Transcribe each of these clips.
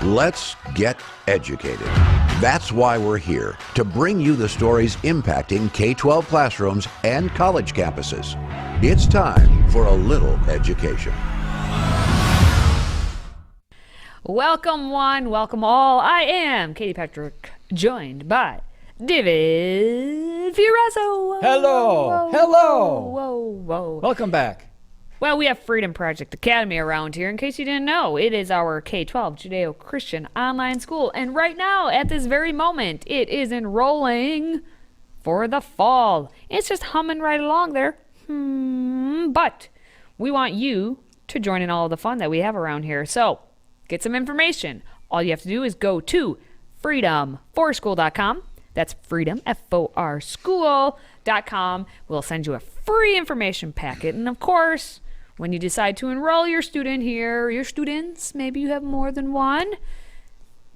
Let's get educated. That's why we're here, to bring you the stories impacting K-12 classrooms and college campuses. It's time for a little education. Welcome one, welcome all. I am Katie Patrick, joined by David Fioraso. Hello. Whoa. Welcome back. Well, we have Freedom Project Academy around here. In case you didn't know, it is our K-12 Judeo-Christian online school. And right now, at this very moment, it is enrolling for the fall. It's just humming right along there. But we want you to join in all of the fun that we have around here. So get some information. All you have to do is go to freedomforschool.com. That's freedom, F-O-R, school.com. We'll send you a free information packet. And of course, when you decide to enroll your student here, your students, maybe you have more than one,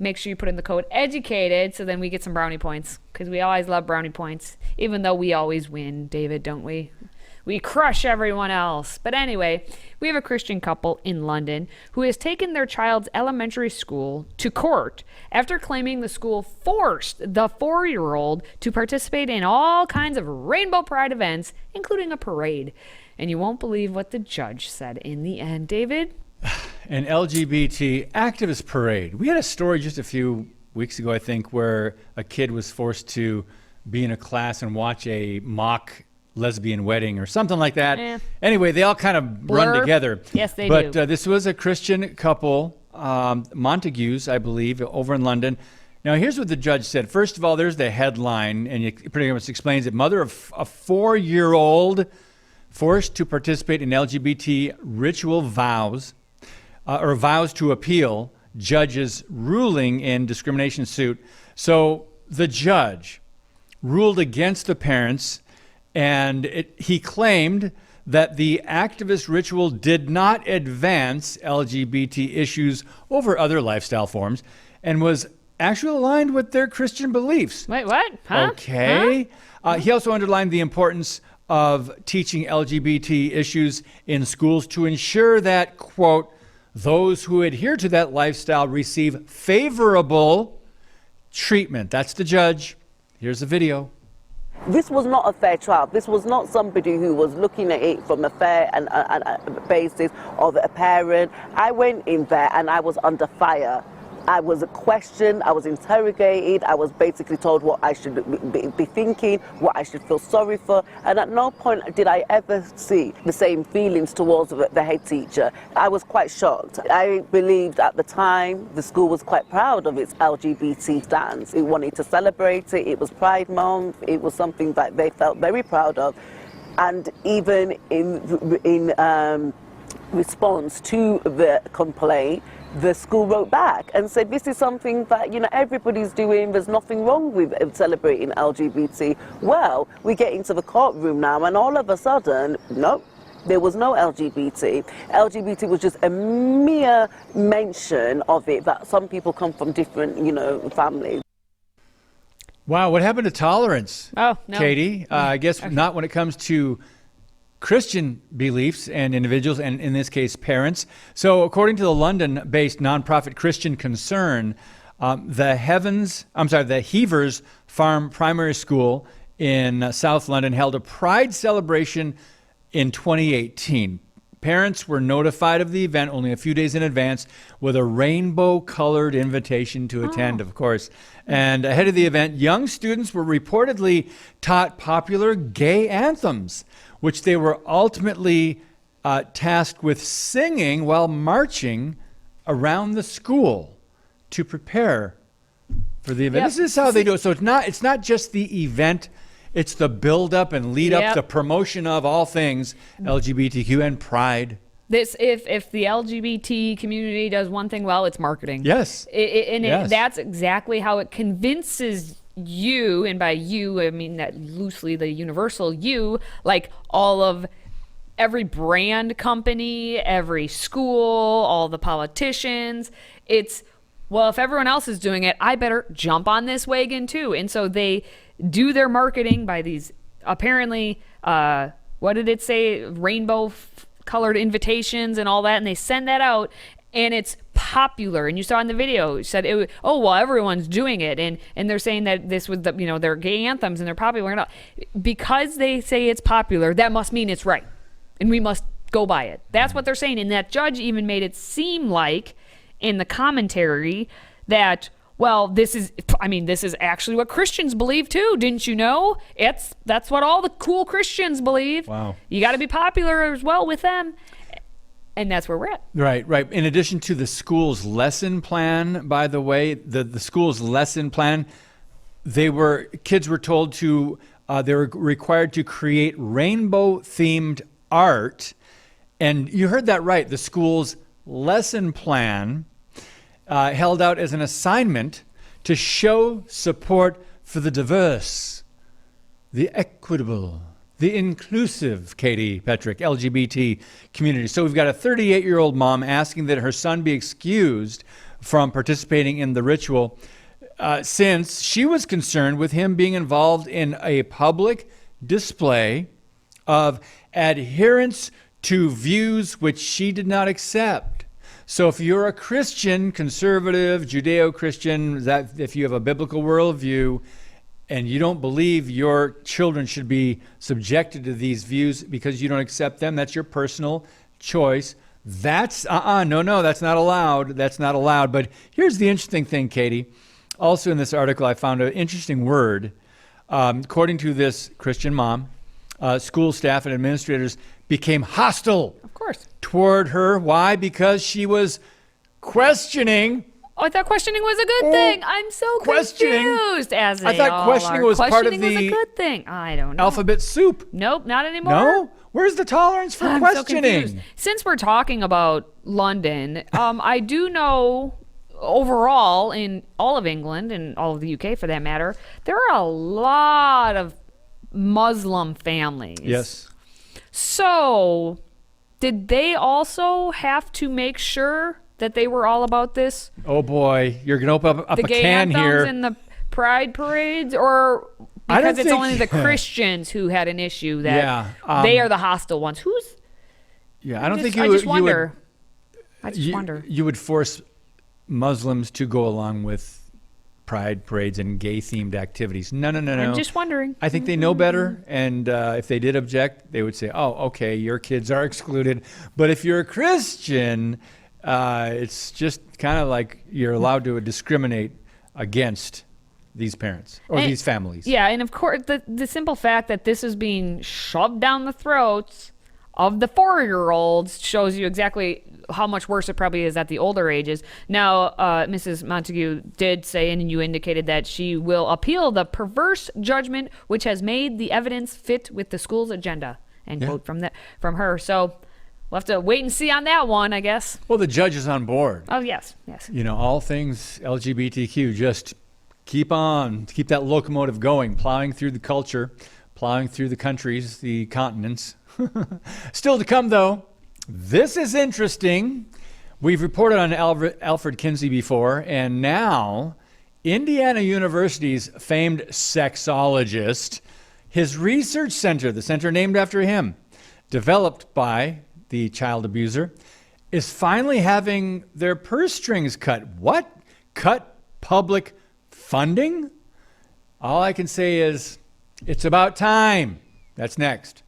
make sure you put in the code EDUCATED so then we get some brownie points, because we always love brownie points, even though we always win, David, don't we? We crush everyone else. But anyway, we have a Christian couple in London who has taken their child's elementary school to court after claiming the school forced the 4-year-old to participate in all kinds of Rainbow Pride events, including a parade. And you won't believe what the judge said in the end, David. An LGBT activist parade. We had a story just a few weeks ago, I think, where a kid was forced to be in a class and watch a mock lesbian wedding or something like that. Anyway, they all kind of run together. Yes, they do. But this was a Christian couple, Montagues, I believe, over in London. Now, here's what the judge said. First of all, there's the headline, and it pretty much explains it. Mother of a 4-year-old forced to participate in LGBT ritual vows, or vows to appeal judge's ruling in discrimination suit. So the judge ruled against the parents, and he claimed that the activist ritual did not advance LGBT issues over other lifestyle forms and was actually aligned with their Christian beliefs. Wait, what? Huh? Okay. He also underlined the importance of teaching LGBT issues in schools to ensure that, quote, those who adhere to that lifestyle receive favorable treatment. That's the judge. Here's the video. This was not a fair trial. This was not somebody who was looking at it from a fair and basis of a parent. I went in there and I was under fire. I was questioned, I was interrogated, I was basically told what I should be thinking, what I should feel sorry for, and at no point did I ever see the same feelings towards the head teacher. I was quite shocked. I believed at the time the school was quite proud of its LGBT stance. It wanted to celebrate it, it was Pride Month, it was something that they felt very proud of. And even in response to the complaint, the school wrote back and said, this is something that, everybody's doing. There's nothing wrong with celebrating LGBT. Well, we get into the courtroom now and all of a sudden, nope, there was no LGBT. LGBT was just a mere mention of it, that some people come from different, families. Wow, what happened to tolerance? Oh, no. Katie, I guess not when it comes to Christian beliefs and individuals, and in this case, parents. So according to the London-based nonprofit Christian Concern, the Heavers Farm Primary School in South London held a Pride celebration in 2018. Parents were notified of the event only a few days in advance with a rainbow-colored invitation to attend, of course. And ahead of the event, young students were reportedly taught popular gay anthems, which they were ultimately tasked with singing while marching around the school to prepare for the event. Yep. This is how they do it. So it's not just the event, it's the build up and lead up, the promotion of all things LGBTQ and pride. If the LGBT community does one thing well, it's marketing. Yes. That's exactly how it convinces you, and by you I mean that loosely the universal you, like every brand company, every school, all the politicians. It's, well, if everyone else is doing it, I better jump on this wagon too. And so they do their marketing by these apparently what did it say, rainbow colored invitations and all that, and they send that out, and it's popular, and you saw in the video, it said, everyone's doing it, and they're saying that this was their gay anthems and they're popular. And all. Because they say it's popular, that must mean it's right, and we must go by it. That's what they're saying. And that judge even made it seem like in the commentary that, well, this is actually what Christians believe too. Didn't you know? That's what all the cool Christians believe. Wow. You got to be popular as well with them. And that's where we're at. Right. In addition to the school's lesson plan, by the way, the school's lesson plan, kids were told to, they were required to create rainbow-themed art. And you heard that right. The school's lesson plan held out as an assignment to show support for the diverse, the equitable, the inclusive, Katie Petrick, LGBT community. So we've got a 38-year-old mom asking that her son be excused from participating in the ritual since she was concerned with him being involved in a public display of adherence to views which she did not accept. So if you're a Christian, conservative, Judeo-Christian, that if you have a biblical worldview and you don't believe your children should be subjected to these views because you don't accept them, that's your personal choice. That's, no, that's not allowed. That's not allowed. But here's the interesting thing, Katie. Also in this article, I found an interesting word. According to this Christian mom, school staff and administrators became hostile. Of course. Toward her. Why? Because she was questioning. Oh, I thought questioning was a good thing. I'm so confused. As I thought questioning was part of the was a good thing. I don't know. Alphabet soup. Nope, not anymore. No? Where's the tolerance for I'm questioning? So confused. Since we're talking about London, I do know overall in all of England and all of the UK for that matter, there are a lot of Muslim families. Yes. So, did they also have to make sure that they were all about this? Oh boy, you're gonna open up the a gay can anthems here. And the pride parades, or because it's only the Christians who had an issue that they are the hostile ones? I don't think I just wonder. You would force Muslims to go along with pride parades and gay-themed activities. No. I'm just wondering. I think they know better, and if they did object, they would say, oh, okay, your kids are excluded. But if you're a Christian, it's just kind of like you're allowed to discriminate against these parents or these families. Yeah, and of course, the simple fact that this is being shoved down the throats of the 4-year-olds shows you exactly how much worse it probably is at the older ages. Now, Mrs. Montague did say, and you indicated that she will appeal the perverse judgment which has made the evidence fit with the school's agenda. End quote from her. So we'll have to wait and see on that one, I guess. Well, the judge is on board. Oh, yes. You know, all things LGBTQ, just keep that locomotive going, plowing through the culture, plowing through the countries, the continents. Still to come, though. This is interesting. We've reported on Alfred Kinsey before, and now Indiana University's famed sexologist, his research center, the center named after him, developed by the child abuser, is finally having their purse strings cut. What? Cut public funding? All I can say is it's about time. That's next.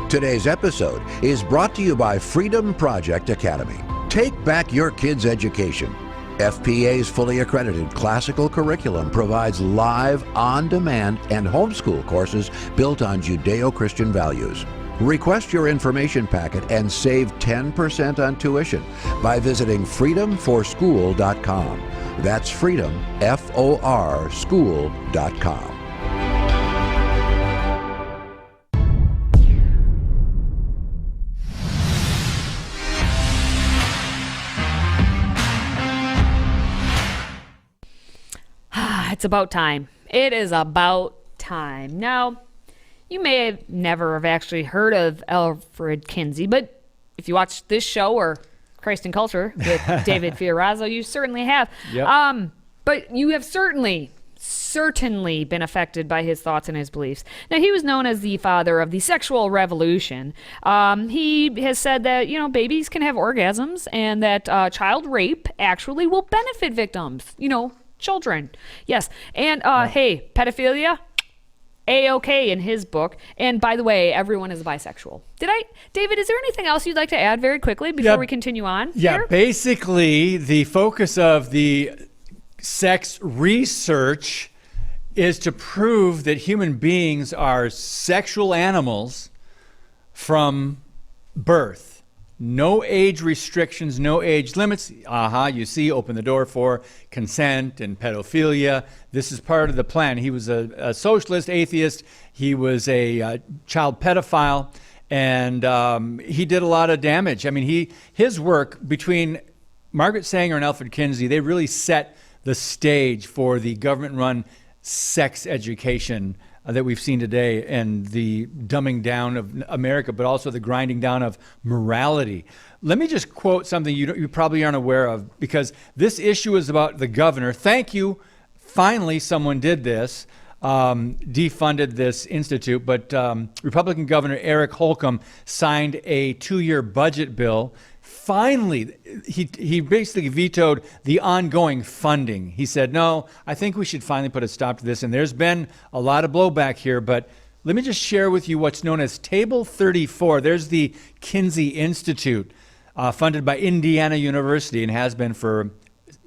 Today's episode is brought to you by FreedomProject Academy. Take back your kids' education. FPA's fully accredited classical curriculum provides live, on-demand, and homeschool courses built on Judeo-Christian values. Request your information packet and save 10% on tuition by visiting freedomforschool.com. That's freedom, F-O-R, school.com. It's about time. It is about time. Now, you may have never have actually heard of Alfred Kinsey, but if you watch this show or Christ and Culture with David Fiorazo, you certainly have. Yep. But you have certainly certainly been affected by his thoughts and his beliefs. Now, he was known as the father of the sexual revolution. He has said that, babies can have orgasms and that child rape actually will benefit victims, children. Yes. And, hey, pedophilia, A-okay in his book. And by the way, everyone is bisexual. David, is there anything else you'd like to add very quickly before we continue on? Yeah, here? Basically, the focus of the sex research is to prove that human beings are sexual animals from birth. No age restrictions, no age limits. You see, open the door for consent and pedophilia. This is part of the plan. He was a socialist, atheist. He was a child pedophile, and he did a lot of damage. I mean, his work between Margaret Sanger and Alfred Kinsey, they really set the stage for the government-run sex education that we've seen today, and the dumbing down of America, but also the grinding down of morality. Let me just quote something you probably aren't aware of, because this issue is about the governor. Thank you. Finally, someone did this, defunded this institute, but Republican Governor Eric Holcomb signed a 2-year budget bill. Finally, he basically vetoed the ongoing funding. He said, no, I think we should finally put a stop to this. And there's been a lot of blowback here, but let me just share with you what's known as Table 34. There's the Kinsey Institute, funded by Indiana University and has been for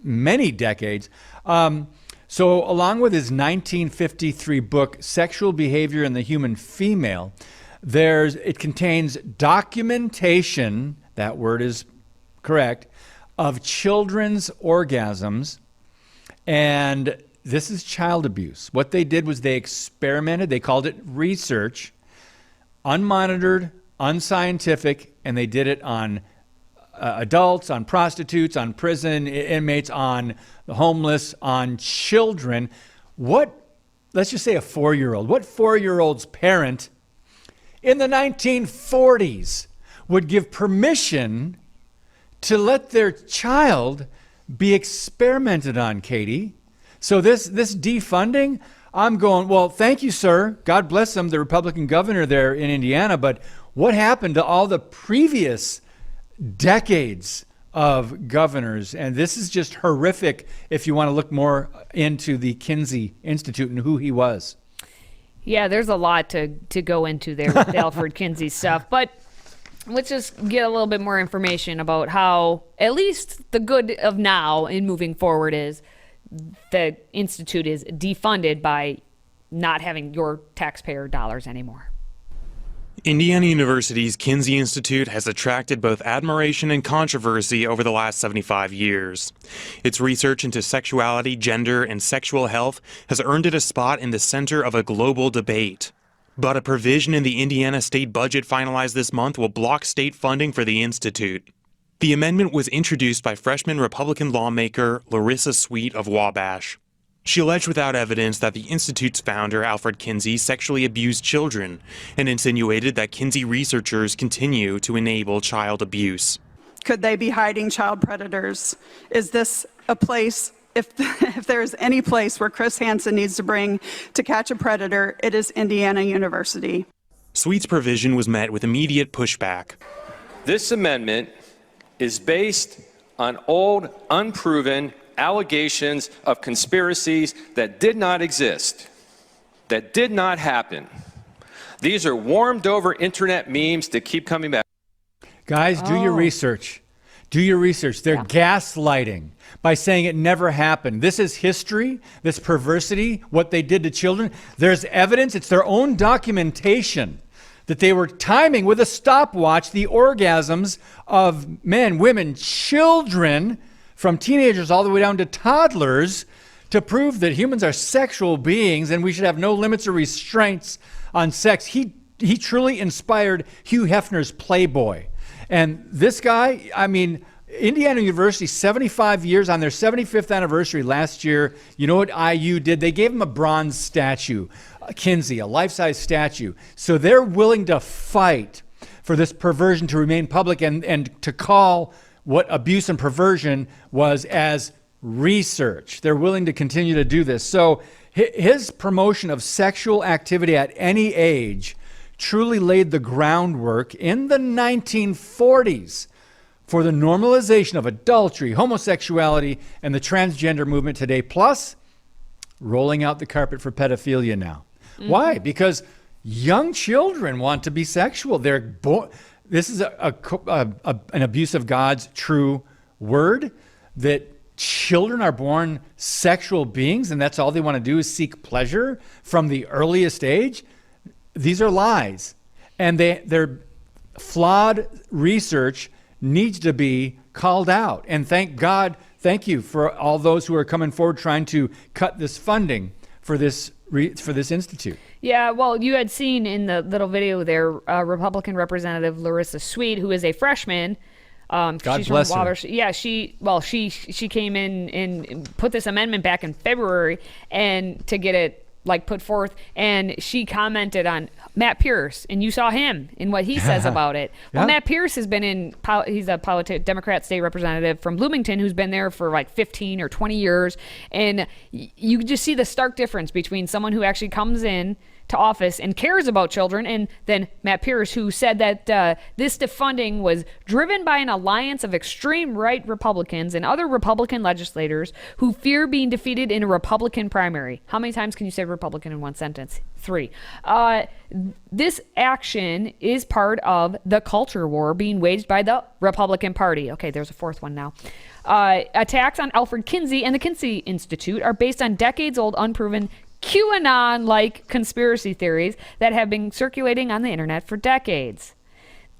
many decades. So along with his 1953 book, Sexual Behavior in the Human Female, it contains documentation, that word is correct, of children's orgasms. And this is child abuse. What they did was they experimented. They called it research, unmonitored, unscientific, and they did it on adults, on prostitutes, on prison inmates, on the homeless, on children. Let's just say a 4-year-old. What 4-year-old's parent in the 1940s would give permission to let their child be experimented on, Katie? So this defunding, I'm going, well, thank you, sir. God bless him, the Republican governor there in Indiana. But what happened to all the previous decades of governors? And this is just horrific if you want to look more into the Kinsey Institute and who he was. Yeah, there's a lot to go into there with Alfred Kinsey stuff. But let's just get a little bit more information about how, at least the good of now and moving forward, is the Institute is defunded by not having your taxpayer dollars anymore. Indiana University's Kinsey Institute has attracted both admiration and controversy over the last 75 years. Its research into sexuality, gender, and sexual health has earned it a spot in the center of a global debate. But a provision in the Indiana state budget finalized this month will block state funding for the institute. The amendment was introduced by freshman Republican lawmaker Larissa Sweet of Wabash. She alleged without evidence that the institute's founder, Alfred Kinsey, sexually abused children, and insinuated that Kinsey researchers continue to enable child abuse. Could they be hiding child predators? Is this a place, if there is any place where Chris Hansen needs to bring to catch a predator, it is Indiana University. Sweet's provision was met with immediate pushback. This amendment is based on old, unproven allegations of conspiracies that did not exist, that did not happen. These are warmed over internet memes that keep coming back. Guys, do your research. Do your research. They're gaslighting by saying it never happened. This is history, this perversity, what they did to children. There's evidence, it's their own documentation, that they were timing with a stopwatch the orgasms of men, women, children, from teenagers all the way down to toddlers, to prove that humans are sexual beings and we should have no limits or restraints on sex. He truly inspired Hugh Hefner's Playboy. And this guy, I mean, Indiana University, 75 years on their 75th anniversary last year. You know what IU did? They gave him a bronze statue, Kinsey, a life-size statue. So they're willing to fight for this perversion to remain public and to call what abuse and perversion was as research. They're willing to continue to do this. So his promotion of sexual activity at any age truly laid the groundwork in the 1940s for the normalization of adultery, homosexuality, and the transgender movement today, plus rolling out the carpet for pedophilia now. Why? Because young children want to be sexual. This is an abuse of God's true word, that children are born sexual beings and that's all they want to do is seek pleasure from the earliest age. These are lies. And their flawed research needs to be called out. And thank you for all those who are coming forward trying to cut this funding for this institute. Yeah, well, you had seen in the little video there, Republican Representative Larissa Sweet, who is a freshman. God she's bless from her. Wabash. Yeah, she came in and put this amendment back in February and to get it put forth, and she commented on Matt Pierce, and you saw him in what he says about it. Well, Matt Pierce has been he's a Democrat state representative from Bloomington who's been there for 15 or 20 years, and you just see the stark difference between someone who actually comes in to office and cares about children, and then Matt Pierce, who said that this defunding was driven by an alliance of extreme right Republicans and other Republican legislators who fear being defeated in a Republican primary. How many times can you say Republican in one sentence? 3. This action is part of the culture war being waged by the Republican Party. Okay, there's a 4th one now. Attacks on Alfred Kinsey and the Kinsey Institute are based on decades-old unproven QAnon-like conspiracy theories that have been circulating on the internet for decades.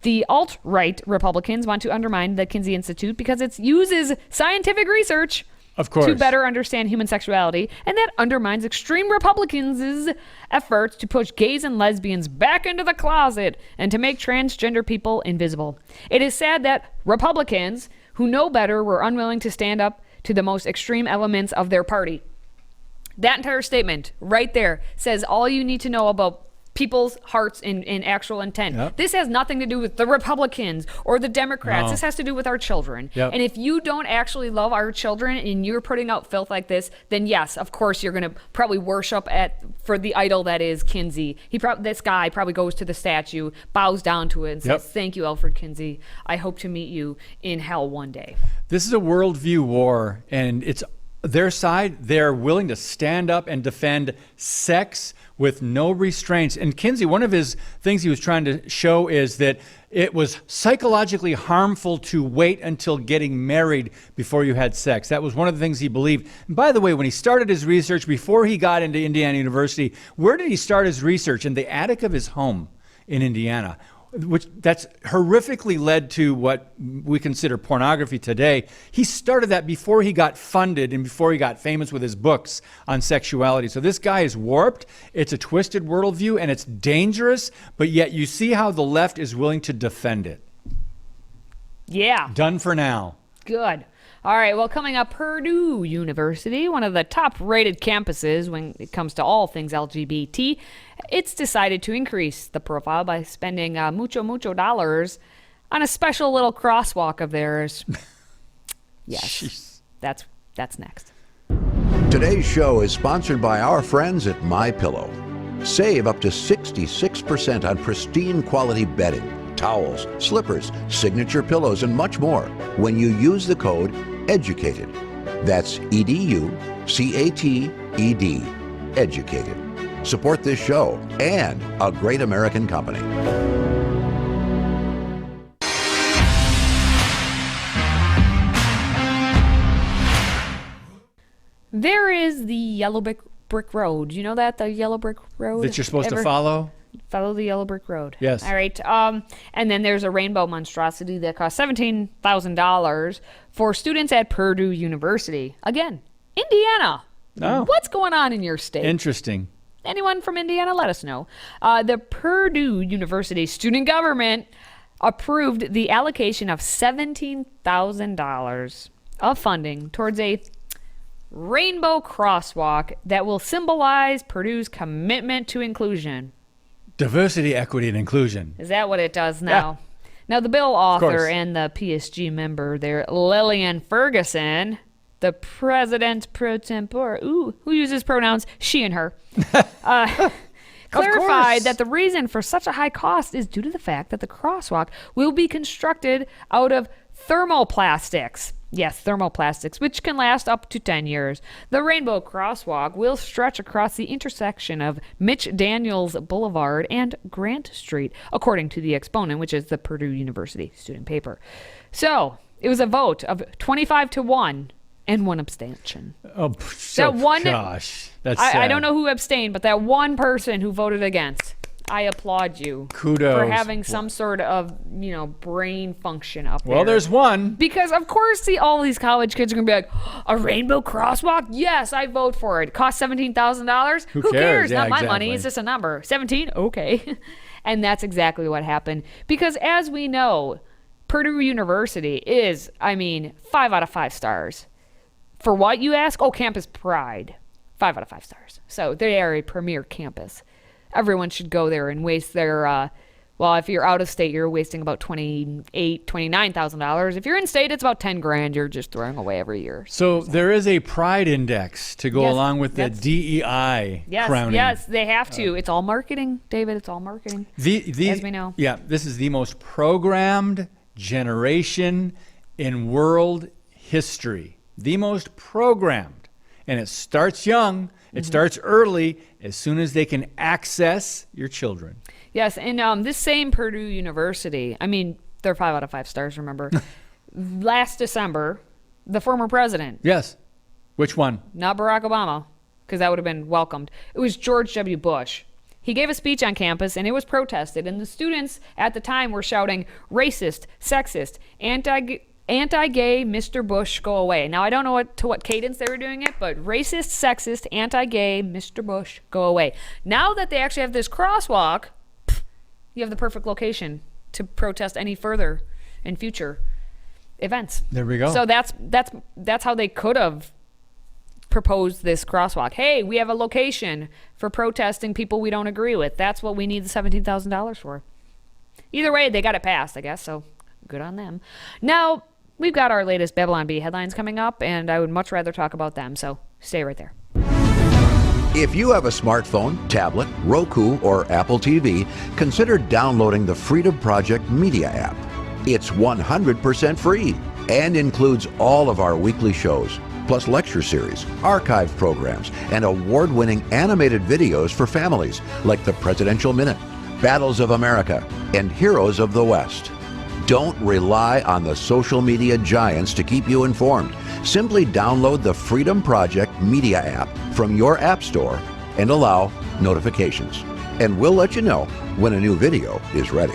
The alt-right Republicans want to undermine the Kinsey Institute because it uses scientific research to better understand human sexuality, and that undermines extreme Republicans' efforts to push gays and lesbians back into the closet and to make transgender people invisible. It is sad that Republicans who know better were unwilling to stand up to the most extreme elements of their party. That entire statement right there says all you need to know about people's hearts and actual intent. Yep. This has nothing to do with the Republicans or the Democrats. No. This has to do with our children. Yep. And if you don't actually love our children and you're putting out filth like this, then yes, of course you're going to probably worship for the idol that is Kinsey. This guy probably goes to the statue, bows down to it, and says, "Thank you, Alfred Kinsey. I hope to meet you in hell one day." This is a worldview war, and it's their side. They're willing to stand up and defend sex with no restraints. And Kinsey, one of his things he was trying to show is that it was psychologically harmful to wait until getting married before you had sex. That was one of the things he believed. And by the way, when he started his research, before he got into Indiana University, where did he start his research? In the attic of his home in Indiana, which that's horrifically led to what we consider pornography today. He started that before he got funded and before he got famous with his books on sexuality. So this guy is warped. It's a twisted worldview and it's dangerous, but yet you see how the left is willing to defend it. Yeah. Done for now. Good. All right, well, coming up, Purdue University, one of the top-rated campuses when it comes to all things LGBT, it's decided to increase the profile by spending mucho dollars on a special little crosswalk of theirs. Yes, that's next. Today's show is sponsored by our friends at MyPillow. Save up to 66% on pristine quality bedding, towels, slippers, signature pillows, and much more when you use the code EDUCATED. That's EDUCATED. Educated. Support this show and a great American company. There is the yellow brick road. You know that, the yellow brick road? That you're supposed to follow? Follow the yellow brick road. Yes. All right. And then there's a rainbow monstrosity that costs $17,000 for students at Purdue University. Again, Indiana. Oh. What's going on in your state? Interesting. Anyone from Indiana, let us know. The Purdue University student government approved the allocation of $17,000 of funding towards a rainbow crosswalk that will symbolize Purdue's commitment to inclusion. Diversity, equity, and inclusion. Is that what it does now? Yeah. Now, the bill author and the PSG member there, Lillian Ferguson, the president pro tempore, who uses pronouns she and her, clarified that the reason for such a high cost is due to the fact that the crosswalk will be constructed out of thermoplastics. Yes, thermoplastics, which can last up to 10 years. The Rainbow Crosswalk will stretch across the intersection of Mitch Daniels Boulevard and Grant Street, according to the Exponent, which is the Purdue University student paper. So, it was a vote of 25-1 and one abstention. Oh, gosh. That's I don't know who abstained, but that one person who voted against, I applaud you. Kudos. For having some sort of, brain function up there. Well, there's one. Because, of course, all these college kids are going to be like, a rainbow crosswalk? Yes, I vote for it. Cost $17,000? Who cares? Yeah, Not my exactly. money. It's just a number. 17? Okay. And that's exactly what happened. Because, as we know, Purdue University is, 5 out of 5 stars. For what, you ask? Oh, campus pride. 5 out of 5 stars. So they are a premier campus. Everyone should go there and waste their, if you're out of state, you're wasting about $29,000. If you're in state, it's about $10,000 you're just throwing away every year. So there is a pride index to go along with the DEI crowning. Yes, they have to. It's all marketing, David. It's all marketing, as we know. Yeah, this is the most programmed generation in world history. The most programmed. And it starts young. It starts early, as soon as they can access your children. Yes, and this same Purdue University, they're 5 out of 5 stars, remember? Last December, the former president. Yes. Which one? Not Barack Obama, because that would have been welcomed. It was George W. Bush. He gave a speech on campus, and it was protested, and the students at the time were shouting, racist, sexist, anti-gay, Mr. Bush, go away. Now, I don't know to what cadence they were doing it, but racist, sexist, anti-gay, Mr. Bush, go away. Now that they actually have this crosswalk, you have the perfect location to protest any further in future events. There we go. So that's how they could have proposed this crosswalk. Hey, we have a location for protesting people we don't agree with. That's what we need the $17,000 for. Either way, they got it passed, I guess, so good on them. Now, we've got our latest Babylon Bee headlines coming up, and I would much rather talk about them, so stay right there. If you have a smartphone, tablet, Roku, or Apple TV, consider downloading the Freedom Project Media app. It's 100% free and includes all of our weekly shows, plus lecture series, archive programs, and award-winning animated videos for families like the Presidential Minute, Battles of America, and Heroes of the West. Don't rely on the social media giants to keep you informed. Simply download the Freedom Project Media app from your app store and allow notifications. And we'll let you know when a new video is ready.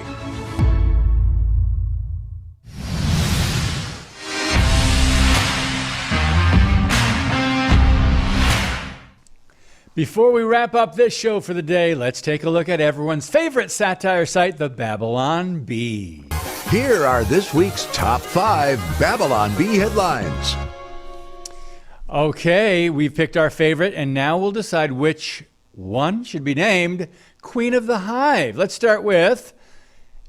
Before we wrap up this show for the day, let's take a look at everyone's favorite satire site, the Babylon Bee. Here are this week's top 5 Babylon Bee headlines. Okay, we've picked our favorite, and now we'll decide which one should be named Queen of the Hive. Let's start with,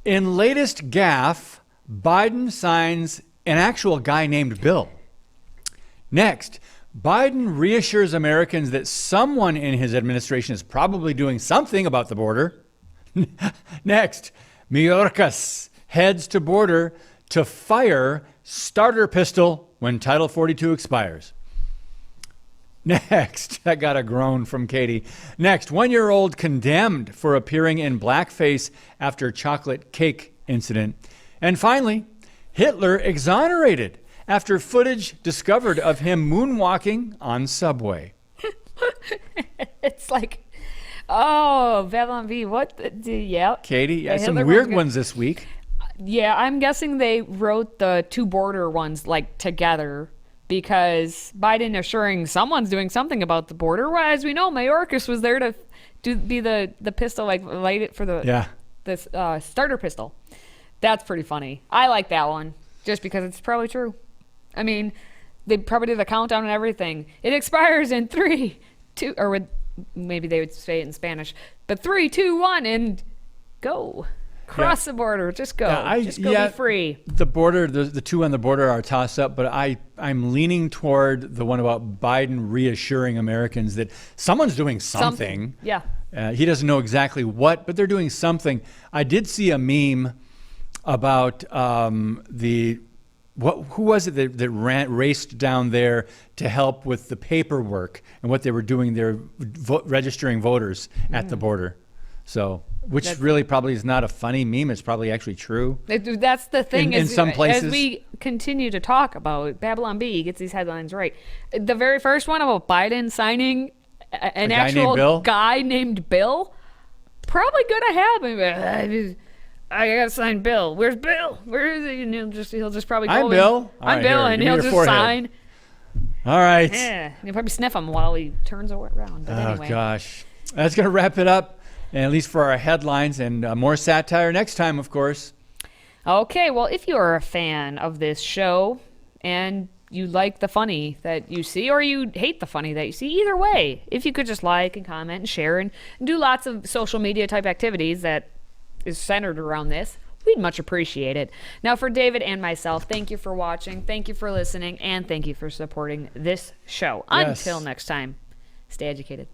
in latest gaffe, Biden signs an actual guy named Bill. Next, Biden reassures Americans that someone in his administration is probably doing something about the border. Next, Mayorkas heads to border to fire starter pistol when Title 42 expires. Next, I got a groan from Katie. Next, 1-year-old condemned for appearing in blackface after chocolate cake incident. And finally, Hitler exonerated after footage discovered of him moonwalking on subway. It's like, oh, Babylon Bee, what? Yeah. Katie, Yeah, some Hitler weird one's good. ones this week. Yeah, I'm guessing they wrote the two border ones together because Biden assuring someone's doing something about the border. Well, as we know, Mayorkas was there to be the pistol, light it for this starter pistol. That's pretty funny. I like that one just because it's probably true. I mean, they probably did a countdown and everything. It expires in 3, 2, or maybe they would say it in Spanish, but 3, 2, 1, and go. Cross the border. Just go. Just go be free. The border, the two on the border are a toss-up, but I'm leaning toward the one about Biden reassuring Americans that someone's doing something. Yeah. He doesn't know exactly what, but they're doing something. I did see a meme about who was it that raced down there to help with the paperwork and what they were doing there, registering voters at the border. So, which really probably is not a funny meme. It's probably actually true. That's the thing. In some places. As we continue to talk about, Babylon Bee gets these headlines right. The very first one about Biden signing an actual guy named Bill, probably gonna happen. I gotta sign Bill. Where's Bill? Where is he? And he'll just probably go. I'm Bill. I'm Bill, and he'll just sign. All right. Yeah, he'll probably sniff him while he turns around. But anyway. Oh gosh, that's gonna wrap it up. And at least for our headlines, and more satire next time, of course. Okay, well, if you're a fan of this show and you like the funny that you see, or you hate the funny that you see, either way, if you could just like and comment and share and do lots of social media type activities that is centered around this, we'd much appreciate it. Now, for David and myself, thank you for watching, thank you for listening, and thank you for supporting this show. Yes. Until next time, stay educated.